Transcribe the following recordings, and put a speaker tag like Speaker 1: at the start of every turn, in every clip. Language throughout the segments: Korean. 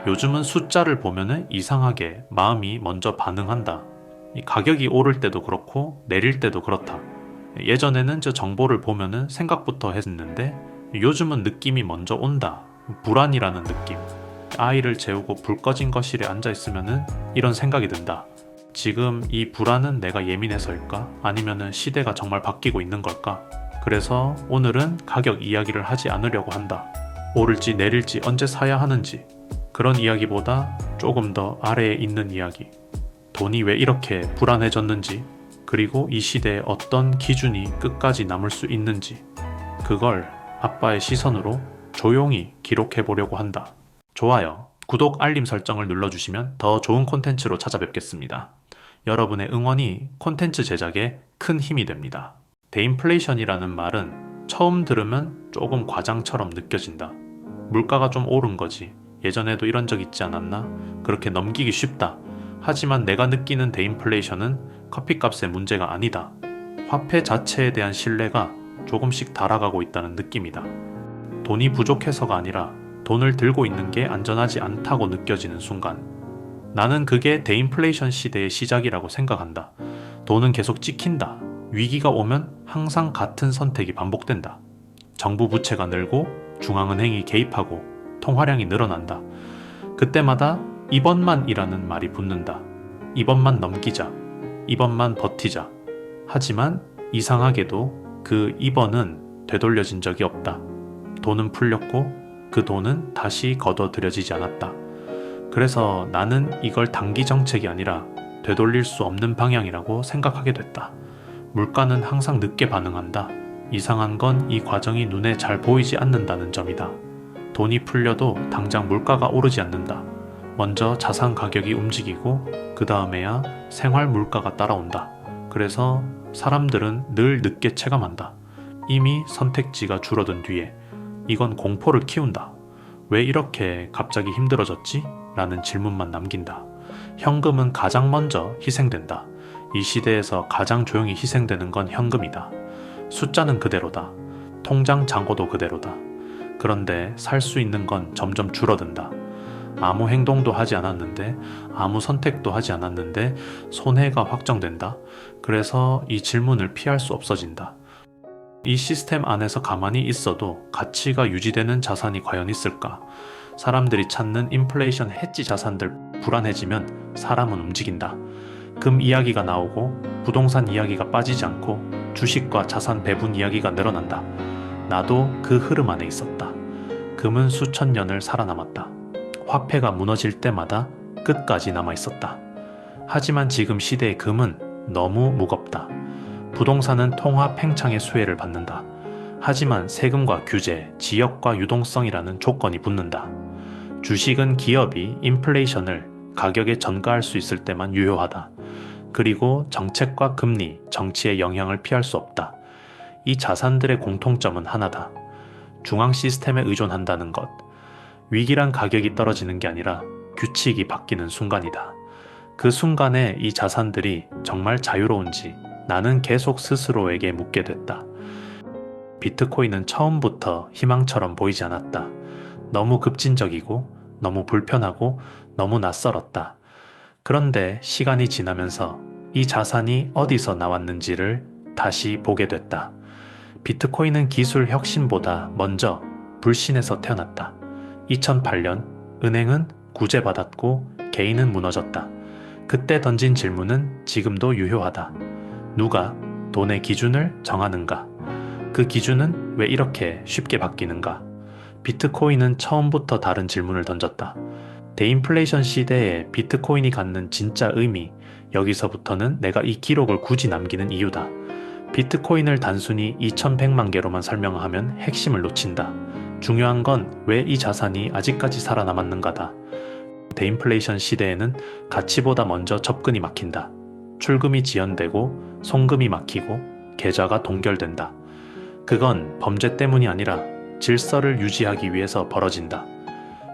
Speaker 1: 요즘은 숫자를 보면은 이상하게 마음이 먼저 반응한다. 이 가격이 오를 때도 그렇고 내릴 때도 그렇다. 예전에는 저 정보를 보면은 생각부터 했는데 요즘은 느낌이 먼저 온다. 불안이라는 느낌. 아이를 재우고 불 꺼진 거실에 앉아 있으면은 이런 생각이 든다. 지금 이 불안은 내가 예민해서일까? 아니면은 시대가 정말 바뀌고 있는 걸까? 그래서 오늘은 가격 이야기를 하지 않으려고 한다. 오를지 내릴지 언제 사야 하는지 그런 이야기보다 조금 더 아래에 있는 이야기. 돈이 왜 이렇게 불안해졌는지, 그리고 이 시대에 어떤 기준이 끝까지 남을 수 있는지, 그걸 아빠의 시선으로 조용히 기록해 보려고 한다. 좋아요, 구독, 알림 설정을 눌러주시면 더 좋은 콘텐츠로 찾아뵙겠습니다. 여러분의 응원이 콘텐츠 제작에 큰 힘이 됩니다. 대인플레이션이라는 말은 처음 들으면 조금 과장처럼 느껴진다. 물가가 좀 오른 거지. 예전에도 이런 적 있지 않았나? 그렇게 넘기기 쉽다. 하지만 내가 느끼는 대인플레이션은 커피값의 문제가 아니다. 화폐 자체에 대한 신뢰가 조금씩 달아가고 있다는 느낌이다. 돈이 부족해서가 아니라 돈을 들고 있는 게 안전하지 않다고 느껴지는 순간, 나는 그게 대인플레이션 시대의 시작이라고 생각한다. 돈은 계속 찍힌다. 위기가 오면 항상 같은 선택이 반복된다. 정부 부채가 늘고 중앙은행이 개입하고 통화량이 늘어난다. 그때마다 이번만이라는 말이 붙는다. 이번만 넘기자. 이번만 버티자. 하지만 이상하게도 그 이번은 되돌려진 적이 없다. 돈은 풀렸고 그 돈은 다시 걷어들여지지 않았다. 그래서 나는 이걸 단기 정책이 아니라 되돌릴 수 없는 방향이라고 생각하게 됐다. 물가는 항상 늦게 반응한다. 이상한 건 이 과정이 눈에 잘 보이지 않는다는 점이다. 돈이 풀려도 당장 물가가 오르지 않는다. 먼저 자산 가격이 움직이고 그 다음에야 생활 물가가 따라온다. 그래서 사람들은 늘 늦게 체감한다. 이미 선택지가 줄어든 뒤에. 이건 공포를 키운다. 왜 이렇게 갑자기 힘들어졌지? 라는 질문만 남긴다. 현금은 가장 먼저 희생된다. 이 시대에서 가장 조용히 희생되는 건 현금이다. 숫자는 그대로다. 통장 잔고도 그대로다. 그런데 살 수 있는 건 점점 줄어든다. 아무 행동도 하지 않았는데, 아무 선택도 하지 않았는데 손해가 확정된다. 그래서 이 질문을 피할 수 없어진다. 이 시스템 안에서 가만히 있어도 가치가 유지되는 자산이 과연 있을까? 사람들이 찾는 인플레이션 해지 자산들 불안해지면 사람은 움직인다. 금 이야기가 나오고 부동산 이야기가 빠지지 않고 주식과 자산 배분 이야기가 늘어난다. 나도 그 흐름 안에 있었다. 금은 수천 년을 살아남았다. 화폐가 무너질 때마다 끝까지 남아있었다. 하지만 지금 시대의 금은 너무 무겁다. 부동산은 통화 팽창의 수혜를 받는다. 하지만 세금과 규제, 지역과 유동성이라는 조건이 붙는다. 주식은 기업이 인플레이션을 가격에 전가할 수 있을 때만 유효하다. 그리고 정책과 금리, 정치의 영향을 피할 수 없다. 이 자산들의 공통점은 하나다. 중앙 시스템에 의존한다는 것. 위기란 가격이 떨어지는 게 아니라 규칙이 바뀌는 순간이다. 그 순간에 이 자산들이 정말 자유로운지 나는 계속 스스로에게 묻게 됐다. 비트코인은 처음부터 희망처럼 보이지 않았다. 너무 급진적이고 너무 불편하고 너무 낯설었다. 그런데 시간이 지나면서 이 자산이 어디서 나왔는지를 다시 보게 됐다. 비트코인은 기술 혁신보다 먼저 불신에서 태어났다. 2008년 은행은 구제받았고 개인은 무너졌다. 그때 던진 질문은 지금도 유효하다. 누가 돈의 기준을 정하는가? 그 기준은 왜 이렇게 쉽게 바뀌는가? 비트코인은 처음부터 다른 질문을 던졌다. 대인플레이션 시대에 비트코인이 갖는 진짜 의미, 여기서부터는 내가 이 기록을 굳이 남기는 이유다. 비트코인을 단순히 2100만 개로만 설명하면 핵심을 놓친다. 중요한 건 왜 이 자산이 아직까지 살아남았는가다. 대인플레이션 시대에는 가치보다 먼저 접근이 막힌다. 출금이 지연되고 송금이 막히고 계좌가 동결된다. 그건 범죄 때문이 아니라 질서를 유지하기 위해서 벌어진다.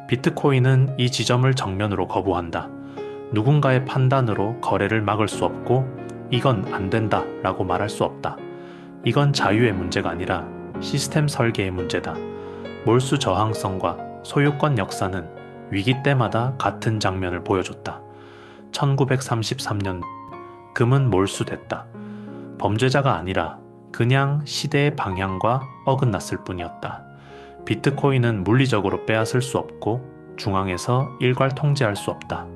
Speaker 1: 비트코인은 이 지점을 정면으로 거부한다. 누군가의 판단으로 거래를 막을 수 없고 이건 안 된다 라고 말할 수 없다. 이건 자유의 문제가 아니라 시스템 설계의 문제다. 몰수 저항성과 소유권 역사는 위기 때마다 같은 장면을 보여줬다. 1933년 금은 몰수됐다. 범죄자가 아니라 그냥 시대의 방향과 어긋났을 뿐이었다. 비트코인은 물리적으로 빼앗을 수 없고 중앙에서 일괄 통제할 수 없다.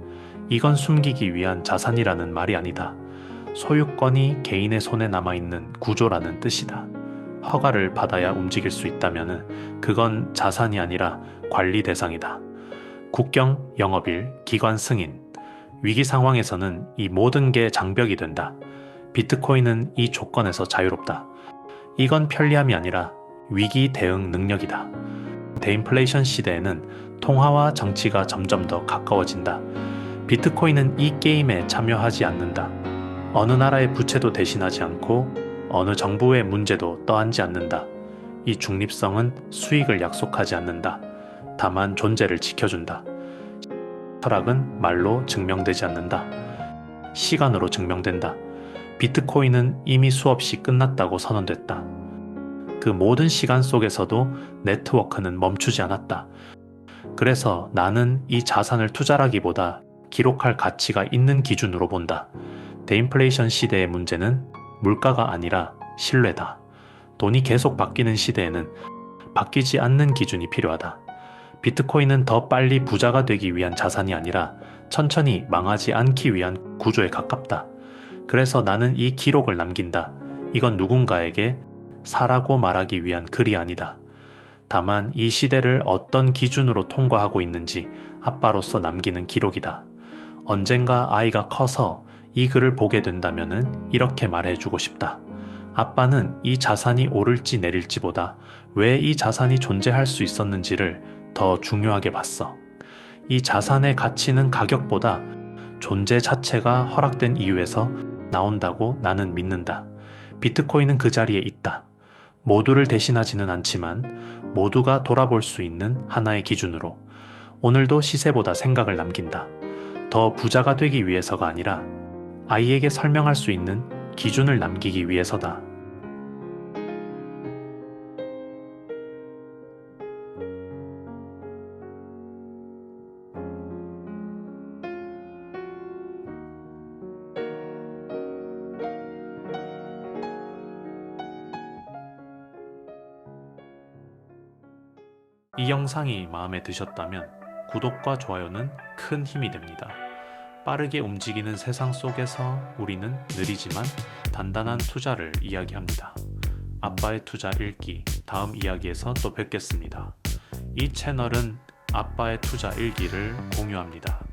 Speaker 1: 이건 숨기기 위한 자산이라는 말이 아니다. 소유권이 개인의 손에 남아있는 구조라는 뜻이다. 허가를 받아야 움직일 수 있다면 그건 자산이 아니라 관리 대상이다. 국경, 영업일, 기관 승인. 위기 상황에서는 이 모든 게 장벽이 된다. 비트코인은 이 조건에서 자유롭다. 이건 편리함이 아니라 위기 대응 능력이다. 대인플레이션 시대에는 통화와 정치가 점점 더 가까워진다. 비트코인은 이 게임에 참여하지 않는다. 어느 나라의 부채도 대신하지 않고 어느 정부의 문제도 떠안지 않는다. 이 중립성은 수익을 약속하지 않는다. 다만 존재를 지켜준다. 철학은 말로 증명되지 않는다. 시간으로 증명된다. 비트코인은 이미 수없이 끝났다고 선언됐다. 그 모든 시간 속에서도 네트워크는 멈추지 않았다. 그래서 나는 이 자산을 투자라기보다 기록할 가치가 있는 기준으로 본다. 대인플레이션 시대의 문제는 물가가 아니라 신뢰다. 돈이 계속 바뀌는 시대에는 바뀌지 않는 기준이 필요하다. 비트코인은 더 빨리 부자가 되기 위한 자산이 아니라 천천히 망하지 않기 위한 구조에 가깝다. 그래서 나는 이 기록을 남긴다. 이건 누군가에게 사라고 말하기 위한 글이 아니다. 다만 이 시대를 어떤 기준으로 통과하고 있는지 아빠로서 남기는 기록이다. 언젠가 아이가 커서 이 글을 보게 된다면 이렇게 말해주고 싶다. 아빠는 이 자산이 오를지 내릴지보다 왜 이 자산이 존재할 수 있었는지를 더 중요하게 봤어. 이 자산의 가치는 가격보다 존재 자체가 허락된 이유에서 나온다고 나는 믿는다. 비트코인은 그 자리에 있다. 모두를 대신하지는 않지만 모두가 돌아볼 수 있는 하나의 기준으로. 오늘도 시세보다 생각을 남긴다. 더 부자가 되기 위해서가 아니라 아이에게 설명할 수 있는 기준을 남기기 위해서다. 이 영상이 마음에 드셨다면 구독과 좋아요는 큰 힘이 됩니다. 빠르게 움직이는 세상 속에서 우리는 느리지만 단단한 투자를 이야기합니다. 아빠의 투자 읽기 다음 이야기에서 또 뵙겠습니다. 이 채널은 아빠의 투자 일기를 공유합니다.